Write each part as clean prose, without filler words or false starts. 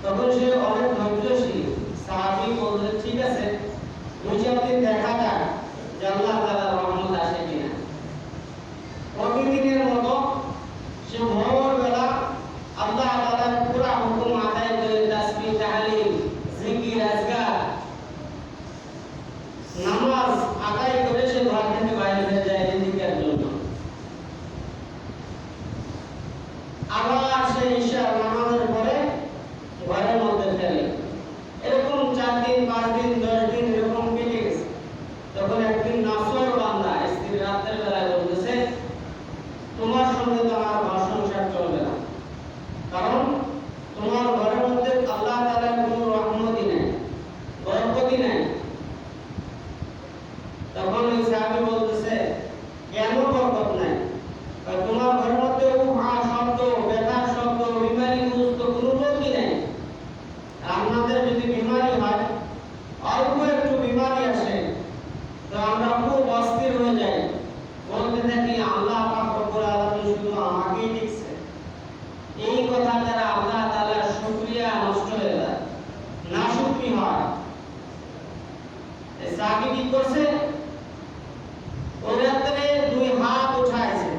তখন সে অনেক ধৈর্যশীল সাহাবী বললেন, ঠিক আছে, 2-4 দিন দেখা যাক যে আল্লাহ তাআলার রহমত আসে কিনা। প্রতিদিনের মতো সে ভোরবেলা আল্লাহ তাআলার পুরা হুকুম আদায় করে তাসবিহ, তাহলিল, জিকির, আজকার, নামাজ আদায় করে সে ঘর থেকে বাইরে হয়ে যায় রিজিকের জন্য। আবার সে ঈশা নামাজের পরে ঘরের মধ্যে ফেলে। এরকম 4 দিন, 5 দিন, 10 দিন এরকম কেটে গেছে। তখন একদিন নাফর বান্দা স্ত্রী রাতের বেলায় বলতেছে, তোমার সঙ্গে তো আমার ঘর সংসার চলবে না, কারণ তোমার ঘরের মধ্যে আল্লাহ তাআলার কোনো রহমতই নাই, বরকতই নাই। তখন ওই সাহাবী বলতেছে, কেন বরকত নাই? তোমার ঘরের মধ্যে উহা শব্দ, ব্যথার শব্দ, বিমারি মুক্ত কোনো রোগই নাই। আমাদের যদি বিমারি হয়, অল্প একটু বিমারি আসে, তো আমরা খুব অস্থির হয়ে যাই, বলতে থাকি আল্লাহ পাক রব্বুল আলামিন শুধু আমাকেই দেখছে। এই কথা দ্বারা আল্লাহ তাআলার শুকরিয়া নষ্ট হয়ে যায়, নাশুকরি হয়। এই সাহাবী কি করছে? ওই রাতে 2 হাত উঠাইছে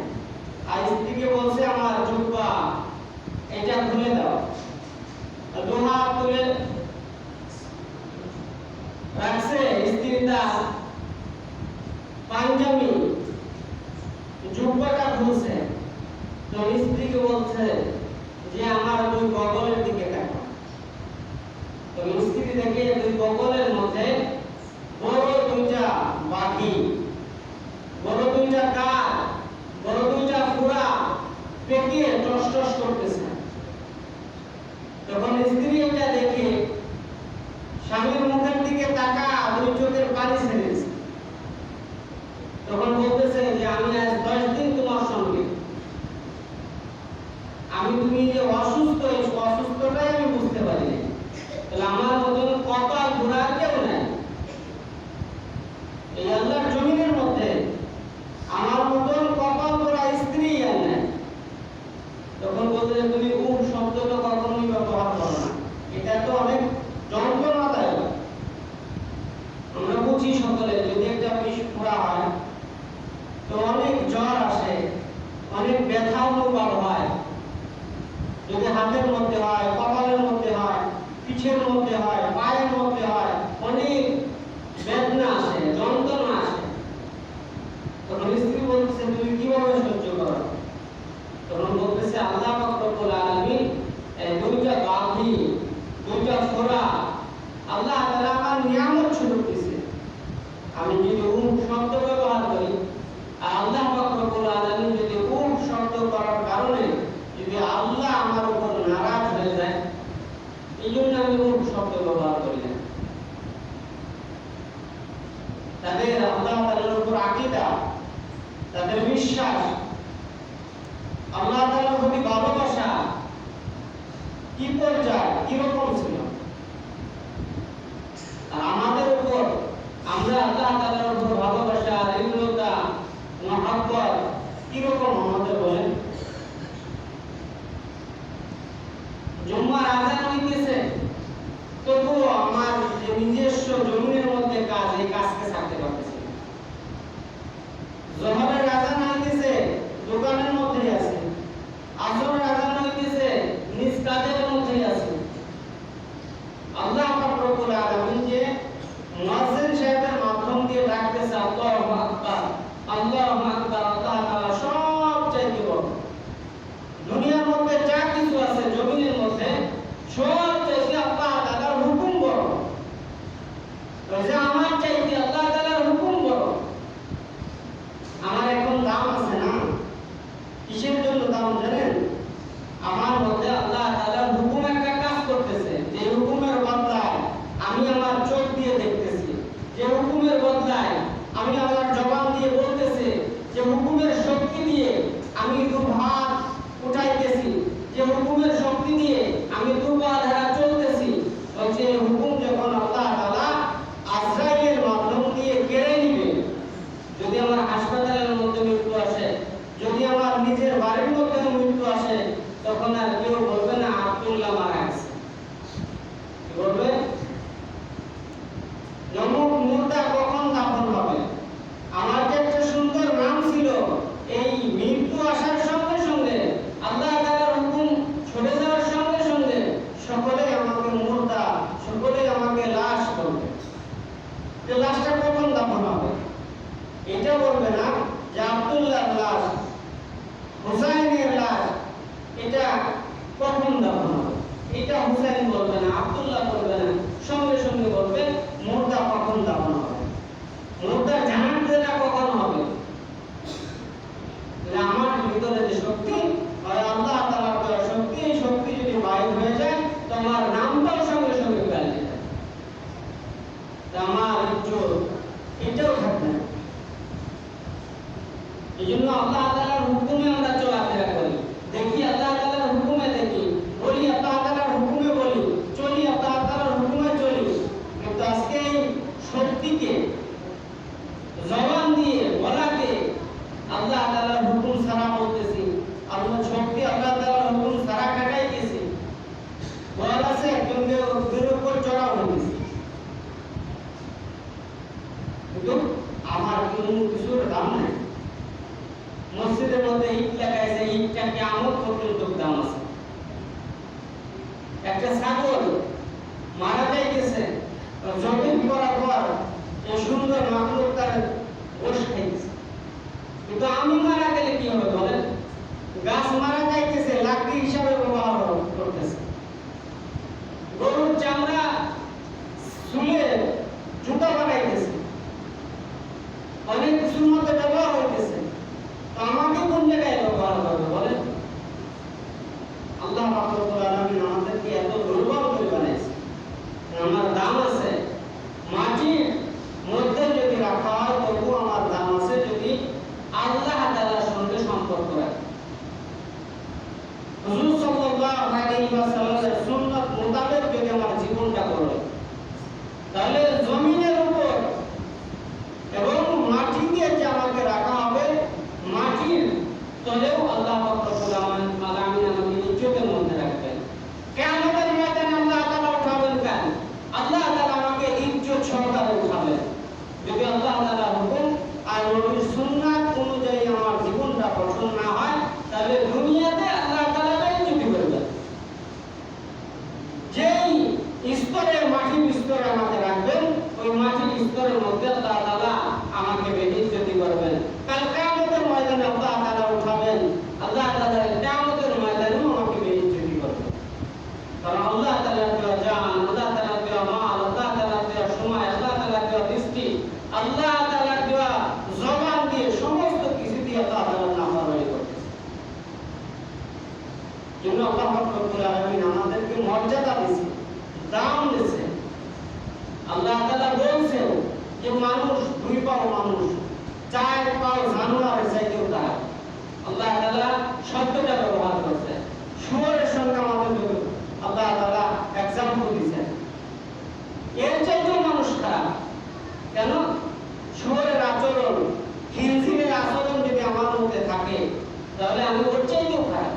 আর স্ত্রীকে বলছে, আমার জুব্বা এটা খুলে দাও। 2 হাত তুলে রাখছে, স্ত্রী তার পাঞ্জাবি জুব্বাটা খুলছে। তো স্ত্রীকে বলছে যে আমার 2 বগলের দিকে দেখো। তো স্ত্রী দেখে 2 বগলের মধ্যে বড় 2টা বাঘি, বড় 2টা কাঠ, বড় 2টা ফুরা পেকে টস টস করতেছে। তখন স্ত্রী এটা দেখে স্বামীর মুখের দিকে তাকা 2 চোখের পানি ছেড়েছে। তখন বলতেছে যে আমি আজ 10 দিন তোমার সঙ্গে, তুমি যে অসুস্থ, এই অসুস্থটাই আমি বুঝতে পারি না। তাহলে আমার মতন কপাল ঘোরার কেউ নাই এই আল্লাহর জমিনের মধ্যে, আমার মতন কপাল ঘোরা স্ত্রী আর নাই। তখন বলতে, তুমি শব্দ তো কখনোই ব্যবহার করো না, এটা তো অনেক যন্ত্রণাদায়ক। আমরা বুঝি সকলে, যদি একটা বিষ ফোড়া হয় তো অনেক জ্বর আসে, অনেক ব্যথা অনুভব হয়। যদি হাতের মধ্যে হয়, কপালের মধ্যে হয়, পিঠের মধ্যে হয়, পায়ের মধ্যে হয়, অনেক বেদনা আসে, যন্ত্রণা আসে। তখন স্ত্রী বলতেছে, তুমি কিভাবে সহ্য করো? তখন বলতেছে, আল্লাহ পাক রব্বুল আলামিন এই 2টা বাঘি, 2টা ফোড়া আল্লাহ তাআলা আমার নিয়ামত স্বরূপ দিয়েছে। আমি যদি শব্দ ব্যবহার করি, আর আল্লাহ পাক রব্বুল আলামিন যদি শব্দ করার কারণে যদি আল্লাহ আমার উপর নারাজ হয়ে যায়, এই জন্য আমি শব্দ ব্যবহার করি না। তাদের আল্লাহ তাআলার উপর আকীদা, তাদের বিশ্বাস, আল্লাহ তাআলার প্রতি ভালোবাসা কি পর্যায়ে, কিরকম ছিল। আর আমাদের উপর, আমরা আল্লাহ তাআলার উপর ভালোবাসা, হৃদয়তা, মহব্বত কিরকম আমাদের বলেন? জুম্মার আযান হইতেছে, তবুও আমার যে নিজস্ব জমিনের মধ্যে কাজ, এই কাজকে ছাড়তে পারতেছি না। যোহরের আযান হইতেছে, দোকানের মধ্যেই আছে। আসরের আযান হইতেছে, নিজ কাজের মধ্যেই আছে। আল্লাহ পাক রব্বুল আলামিন যে মুয়াজ্জিন সাহেবের মাধ্যম দিয়ে ডাকতেছে, আল্লাহু আকবার, আল্লাহু আকবার, আল্লাহ তাআলা সবচাইতে বড়। দুনিয়ার মধ্যে যা কিছু আছে জমিনের মধ্যে, সবচাইতে আল্লাহ তাআলার হুকুম বড়। তো যে আমার চাইতে আল্লাহ তাআলার হুকুম বড়। আমার এখন এটা হুসাইন বলবে না, আব্দুল্লাহ বলবে না, সঙ্গে সঙ্গে বলবে মুর্দা কখন দাফন হবে, মুর্দা জানাজা কখন হবে। আমার ভিতরে যে শক্তি, আল্লাহ তাআলার দেওয়া শক্তি, এই শক্তি যদি বাইর হয়ে যায় তোমার নামটাও সঙ্গে সঙ্গে পাল্টে যায়, আমার ইজ্জত এটাও থাকবে না। এই জন্য আল্লাহ তাআলার হুকুমে আমরা চলাফেরা করি, দেখি আল্লাহ তাআলার হুকুমে দেখি, বলি আল্লাহ তাআলার হুকুমে বলি, চলি আল্লাহ তাআলার হুকুমে চলি। কিন্তু আজকে এই শক্তিকে জবান দিয়ে বলাকে আল্লাহ তাআলার হুকুম ছাড়া বলতেছি, আল্লাহ শক্তি আল্লাহ তাআলার হুকুম ছাড়া কাটাইতেছি, বল আছে একজনকে ওদের উপর চড়াও হয়েছে, কিন্তু আমার কোনো কিছুর দাম নাই। মসজিদের মধ্যে ইট লাগাইছে, ইটটা কিয়ামত পর্যন্ত দাম আছে। একটা ছাগল মারা যাইতেছে, জমিন করার পর এই সুন্দর মাখলুক তার গোশ খাইতেছে, কিন্তু আমি মারা গেলে কি হবে বলেন? গাছ মারা যাইতেছে, লাকড়ি হিসাবে ব্যবহার করতেছে, গরুর চামড়া চুলে জুতা বানাইতেছে, অনেক কিছুর মধ্যে ব্যবহার হইতেছে, আমাকে কোন জায়গায় ব্যবহার করবে বলেন? আল্লাহ পাক রব্বুল আলামিন আমাদেরকে এত দুর্বল করে বানাইছে। আমার দাম আছে, মাটির মধ্যে যদি রাখা হয় তবু আমার দাম আছে যদি আল্লাহ তাআলার সঙ্গে সম্পর্ক রাখে। হুজুর সাল্লাল্লাহু আলাইহি ওয়াসাল্লামের সুন্নাত মোতাবেক যদি আমার জীবনটা করে, তাহলে জমিনের উপর এবং মাটিতে যে আমাকে রাখা হবে, মাটির তলেও আল্লাহ পাক রব্বুল আলামিন আমাকে ইজ্জতের মধ্যে রাখবেন। কিয়ামতের ময়দানে আল্লাহ তাআলা উঠাবেন কেন? আল্লাহ তাআলা আমাকে ইজ্জত সহকারে উঠাবেন যদি আল্লাহ তাআলার হুকুম আর নবীর সুন্নাত অনুযায়ী আমার জীবনটা গঠন না হয়, তাহলে দুনিয়াতে আল্লাহ তাআলা ইজ্জত করবেন। যেই স্তরে মাটির স্তরে আমাকে রাখবেন, ওই মাটির স্তরের মধ্যে আল্লাহ তাআলা আমাকে বেইজ্জত করবেন। কাল কিয়ামতের ময়দানে আল্লাহ তাআলা উঠাবেন, আল্লাহ তাআলা কিয়ামতের ময়দানেও আমাকে বেইজ্জত করবেন। কারণ আল্লাহ তাআলার দেওয়া জান, আল্লাহ তাআলার দেওয়া মাল, আল্লাহ তাআলার দেওয়া সময়, আল্লাহ তাআলার দেওয়া দৃষ্টি, আল্লাহ তাআলার দেওয়া জবান দিয়ে সমস্ত কিছু দিয়ে আল্লাহ তাআলার নাফরমানি করতেছে। জন্য আল্লাহ পাক রব্বুল আলামিন আমাদেরকে মর্যাদা দিয়েছে, দাম দিয়েছে। আল্লাহ তাআলা বলছেন যে মানুষ দুই পাও মানুষ, চার পাও জানোয়ারের চাইতেও দাম। আল্লাহ তাআলা শব্দটা ব্যবহার করছেন, শুয়োরের সঙ্গে আমাদের আল্লাহ তাআলা एग्जांपल দিয়েছেন। এর চাইতেও মানুষ খারাপ কেন? শুয়োরের আচরণ, খিনজিরের আচরণ যদি আমার মধ্যে থাকে, তাহলে আমি ওর চাইতেও খারাপ।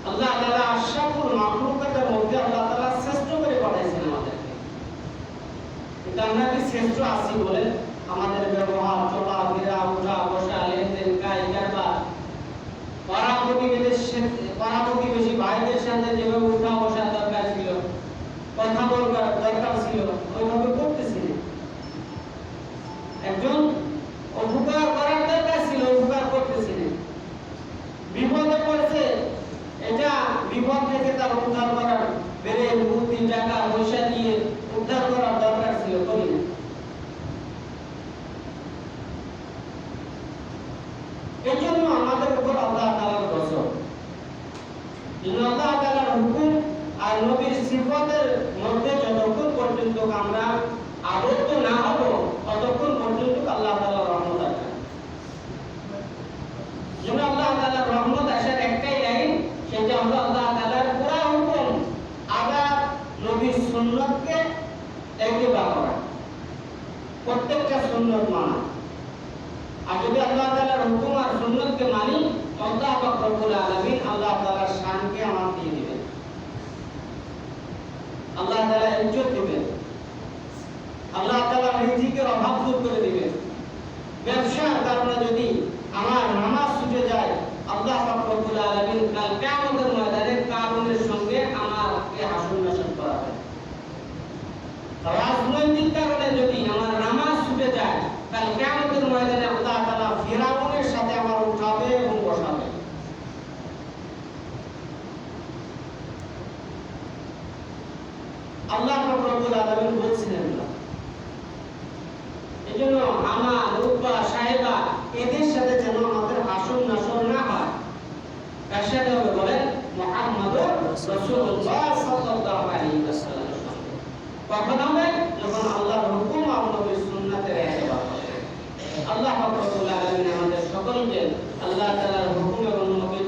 আল্লাহ তাআলা আশরাফুল মাখলুকাতের মধ্যে আল্লাহ তাআলা শ্রেষ্ঠ করে পাঠাইছেন আমাদেরকে। কিন্তু আমরা কি শ্রেষ্ঠ আছি বলে আমাদের ব্যবহার, চলাফেরা, উঠা বসা, লেনদেন, কাজ কারবার, পাড়া প্রতিবেশী ভাইদের সাথে যেভাবে উঠা বসা দরকার ছিল, কথা বলবার দরকার ছিল, ওইভাবে করতেছি না। একজন উপকার করার দরকার ছিল, উপকার করতেছি না। বিপদে পড়ছে, এটা বিপদ থেকে তার উদ্ধার করার, বেড়ে বুদ্ধি, টাকা পয়সা দিয়ে উদ্ধার করার দরকার ছিল, করি না। এই জন্য আমাদের উপর আল্লাহ তাআলার গজব। আল্লাহ তাআলার হুকুম আর নবীর সিফাতের মধ্যে যতক্ষণ পর্যন্ত আমরা আবদ্ধ না হব, ততক্ষণ পর্যন্ত আল্লাহ তাআলার রহমত আসবে। যেন আল্লাহ তাআলার রহমত আসার একটাই লাইন, সেটা হলো আল্লাহ তাআলার পুরা হুকুম আবার নবীর সুন্নাতকে ইত্তেবা করা, প্রত্যেকটা সুন্নাত মানা। আর যদি আল্লাহ তাআলার হুকুম আর সুন্নাতকে মানি, আল্লাহ পাক রব্বুল আলামিন আল্লাহ তাআলার শানকে আমার দিয়ে দিবেন, আল্লাহ তাআলা ইজ্জত দিবেন, আল্লাহ তাআলা রিজিকের অভাব দূর করে দিবেন। ব্যবসার কারণে যদি আমার নামাজ ছুটে যায়, আল্লাহ পাক রব্বুল আলামিন কাল কিয়ামতের ময়দানে কারুনের সঙ্গে আমাকে হাসর নাসর করাবেন। রাজনৈতিক কারণে যদি আমার নামাজ ছুটে যায়, কাল কিয়ামতের ময়দানে আল্লাহ তাআলা ফিরাউনের সাথে আমার উঠাবে এবং বসাবে। আল্লাহ পাক রব্বুল আলামিন বলছিলেন না। এজন্য আমা রূপা সাহেবা এদের সাথে যেন আমাদের হাসর নাসর না হয়। কার সাথে হবে বলেন? মুহাম্মদুর রাসূলুল্লাহ সাল্লাল্লাহু আলাইহি ওয়াসাল্লাম। কখন হবে? যখন আল্লাহর হুকুম আর নবীর সুন্নাতের ইত্তেবা হবে। আল্লাহ পাক রব্বুল আলামিন আমাদের সকলকে আল্লাহ তাআলার হুকুম এবং নবীর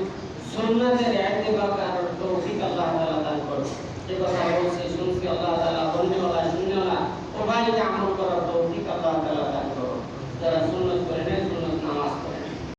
সুন্নাতের ইত্তেবা করার তৌফিক আল্লাহ তাআলা দান করুন। যে কথা বলছি শুনছি আল্লাহ তাআলা বন্ধুওয়ালা শুননেওয়ালা উভয়কে আমল করার তৌফিক আল্লাহ তাআলা দান করুন। যারা